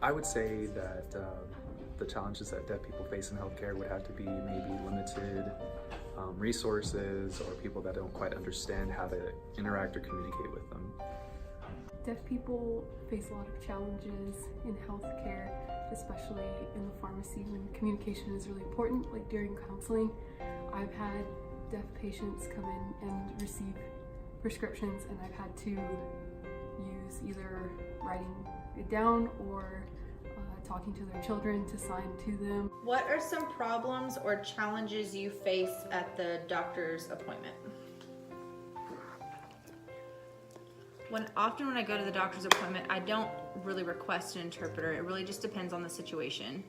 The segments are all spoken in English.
I would say that the challenges that deaf people face in healthcare would have to be maybe limited resources, or people that don't quite understand how to interact or communicate with them. Deaf people face a lot of challenges in healthcare, especially in the pharmacy when communication is really important, like during counseling. I've had deaf patients come in and receive prescriptions, and I've had to use either writing it down or talking to their children to sign to them. What are some problems or challenges you face at the doctor's appointment? Often when I go to the doctor's appointment, I don't really request an interpreter. It really just depends on the situation.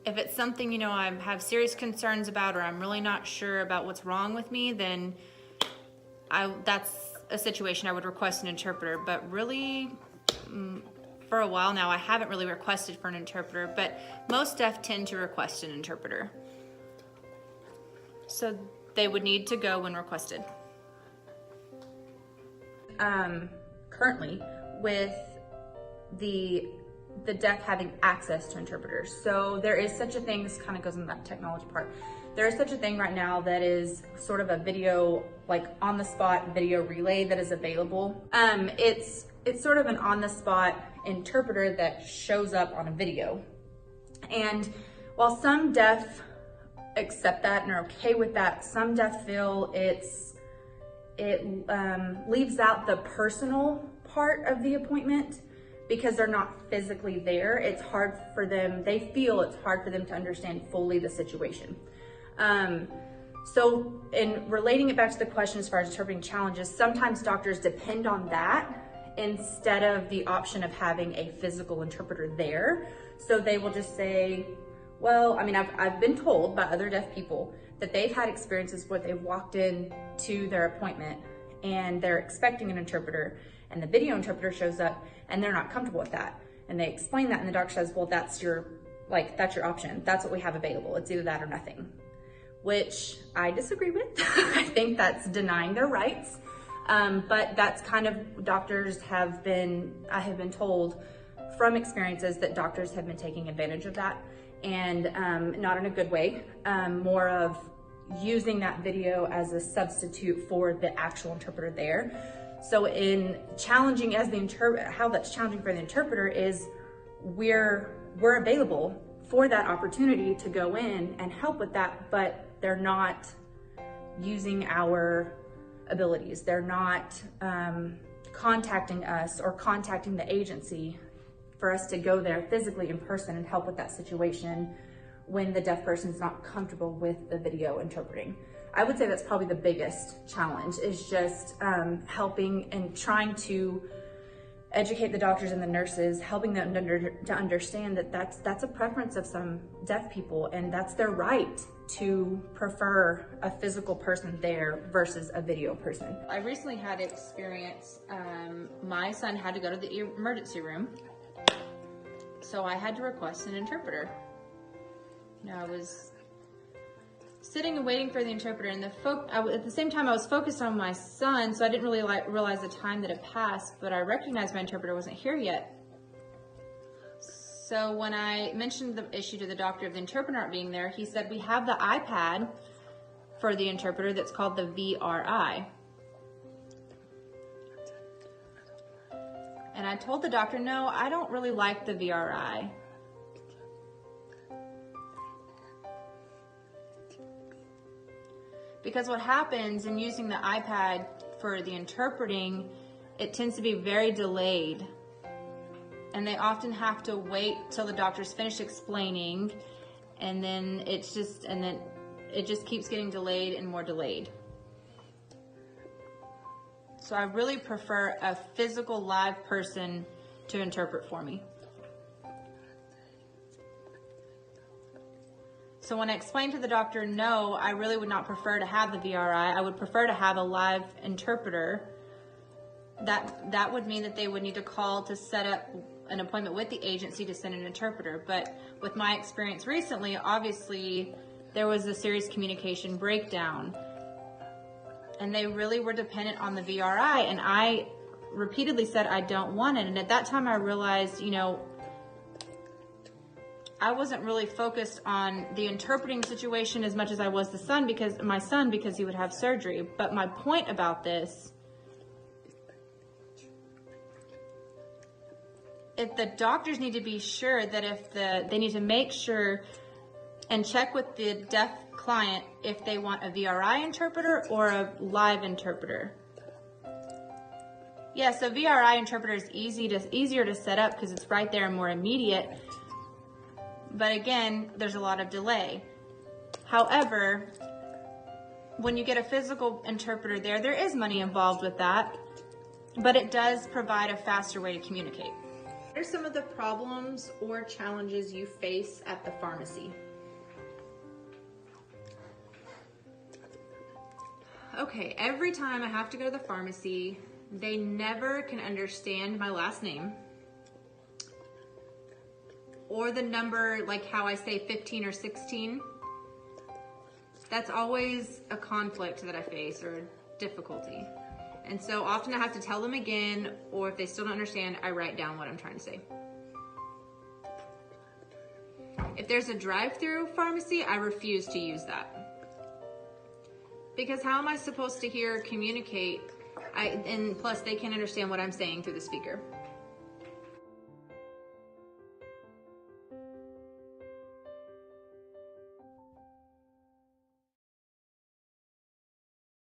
If it's something, I have serious concerns about, or I'm really not sure about what's wrong with me, then that's a situation I would request an interpreter. But really, for a while now, I haven't really requested for an interpreter, but most deaf tend to request an interpreter. So they would need to go when requested. Currently, with the deaf having access to interpreters. So there is such a thing, this kind of goes in that technology part. There is such a thing right now that is sort of a video, like on the spot video relay that is available. It's sort of an on the spot interpreter that shows up on a video. And while some deaf accept that and are okay with that, some deaf feel it leaves out the personal part of the appointment because they're not physically there. It's hard for them, they feel it's hard for them to understand fully the situation. So in relating it back to the question as far as interpreting challenges, sometimes doctors depend on that instead of the option of having a physical interpreter there. So they will just say, well, I mean, I've been told by other deaf people that they've had experiences where they've walked in to their appointment and they're expecting an interpreter, and the video interpreter shows up and they're not comfortable with that. And they explain that, and the doctor says, well, that's your option. That's what we have available. It's either that or nothing, which I disagree with. I think that's denying their rights. But that's kind of, I have been told from experiences that doctors have been taking advantage of that, and not in a good way, more of using that video as a substitute for the actual interpreter there. So in challenging as how that's challenging for the interpreter is we're available for that opportunity to go in and help with that, but they're not using our abilities. They're not contacting us or contacting the agency for us to go there physically in person and help with that situation when the deaf person's not comfortable with the video interpreting. I would say that's probably the biggest challenge, is just helping and trying to educate the doctors and the nurses, helping them to understand that that's a preference of some deaf people, and that's their right to prefer a physical person there versus a video person. I recently had experience, my son had to go to the emergency room, so I had to request an interpreter. I was sitting and waiting for the interpreter, and at the same time I was focused on my son, so I didn't really realize the time that had passed, but I recognized my interpreter wasn't here yet. So when I mentioned the issue to the doctor of the interpreter not being there, he said, we have the iPad for the interpreter that's called the VRI. And I told the doctor, no, I don't really like the VRI. Because what happens in using the iPad for the interpreting, it tends to be very delayed. And they often have to wait till the doctor's finished explaining, and then it just keeps getting delayed and more delayed. So I really prefer a physical live person to interpret for me. So when I explained to the doctor, no, I really would not prefer to have the VRI. I would prefer to have a live interpreter. That would mean that they would need to call to set up an appointment with the agency to send an interpreter. But with my experience recently, obviously there was a serious communication breakdown, and they really were dependent on the VRI. And repeatedly said I don't want it. And at that time I realized, you know, I wasn't really focused on the interpreting situation as much as I was my son because he would have surgery. But my point about this, if the doctors need to be sure that they need to make sure and check with the deaf client if they want a VRI interpreter or a live interpreter. Yes, a VRI interpreter is easier to set up because it's right there and more immediate. But again, there's a lot of delay. However, when you get a physical interpreter there is money involved with that, but it does provide a faster way to communicate. What are some of the problems or challenges you face at the pharmacy? Okay, every time I have to go to the pharmacy, they never can understand my last name or the number, like how I say 15 or 16. That's always a conflict that I face or a difficulty. And so often I have to tell them again, or if they still don't understand, I write down what I'm trying to say. If there's a drive-through pharmacy, I refuse to use that. Because how am I supposed to communicate? And plus they can't understand what I'm saying through the speaker.